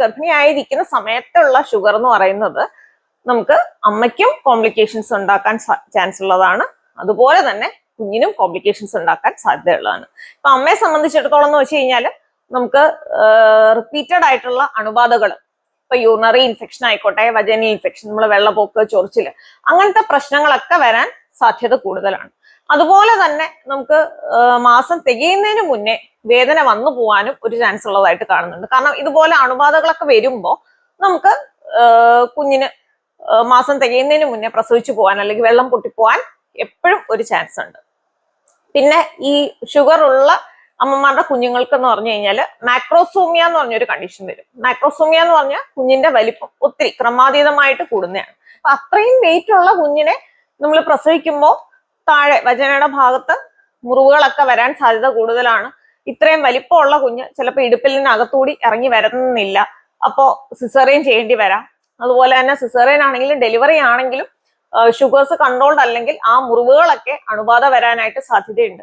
ഗർഭിണിയായിരിക്കുന്ന സമയത്തുള്ള ഷുഗർ എന്ന് പറയുന്നത് നമുക്ക് അമ്മയ്ക്കും കോംപ്ലിക്കേഷൻസ് ഉണ്ടാക്കാൻ ചാൻസ് ഉള്ളതാണ്. അതുപോലെ തന്നെ കുഞ്ഞിനും കോംപ്ലിക്കേഷൻസ് ഉണ്ടാക്കാൻ സാധ്യതയുള്ളതാണ്. ഇപ്പൊ അമ്മയെ സംബന്ധിച്ചിടത്തോളം എന്ന് വെച്ച് കഴിഞ്ഞാൽ നമുക്ക് റിപ്പീറ്റഡ് ആയിട്ടുള്ള അണുബാധകൾ, ഇപ്പൊ യൂറിനറി ഇൻഫെക്ഷൻ ആയിക്കോട്ടെ, വജൈനൽ ഇൻഫെക്ഷൻ, നമ്മള് വെള്ളപ്പൊക്ക്, ചൊറിച്ചില്, അങ്ങനത്തെ പ്രശ്നങ്ങളൊക്കെ വരാൻ സാധ്യത കൂടുതലാണ്. അതുപോലെ തന്നെ നമുക്ക് മാസം തികയുന്നതിന് മുന്നേ വേദന വന്നു പോവാനും ഒരു ചാൻസ് ഉള്ളതായിട്ട് കാണുന്നുണ്ട്. കാരണം ഇതുപോലെ അണുബാധകളൊക്കെ വരുമ്പോൾ നമുക്ക് കുഞ്ഞിന് മാസം തികയുന്നതിന് മുന്നേ പ്രസവിച്ചു പോകാൻ അല്ലെങ്കിൽ വെള്ളം പൊട്ടിപ്പോവാൻ എപ്പോഴും ഒരു ചാൻസ് ഉണ്ട്. പിന്നെ ഈ ഷുഗർ ഉള്ള അമ്മമാരുടെ കുഞ്ഞുങ്ങൾക്ക് എന്ന് പറഞ്ഞു കഴിഞ്ഞാൽ മാക്രോസോമിയ എന്ന് പറഞ്ഞൊരു കണ്ടീഷൻ വരും. മാക്രോസോമിയ എന്ന് പറഞ്ഞാൽ കുഞ്ഞിന്റെ വലിപ്പം ഒത്തിരി ക്രമാതീതമായിട്ട് കൂടുന്നതാണ്. അപ്പൊ അത്രയും വെയിറ്റ് ഉള്ള കുഞ്ഞിനെ നമ്മൾ പ്രസവിക്കുമ്പോൾ താഴെ വജനയുടെ ഭാഗത്ത് മുറിവുകളൊക്കെ വരാൻ സാധ്യത കൂടുതലാണ്. ഇത്രയും വലിപ്പമുള്ള കുഞ്ഞ് ചിലപ്പോൾ ഇടുപ്പിൽ നിന്ന് അകത്തൂടി ഇറങ്ങി വരുന്നില്ല, അപ്പോ സിസേറിയൻ ചെയ്യേണ്ടി വരാം. അതുപോലെ തന്നെ സിസേറിയൻ ആണെങ്കിലും ഡെലിവറി ആണെങ്കിലും ഷുഗേഴ്സ് കൺട്രോൾഡ് അല്ലെങ്കിൽ ആ മുറിവുകളൊക്കെ അണുബാധ വരാനായിട്ട് സാധ്യതയുണ്ട്.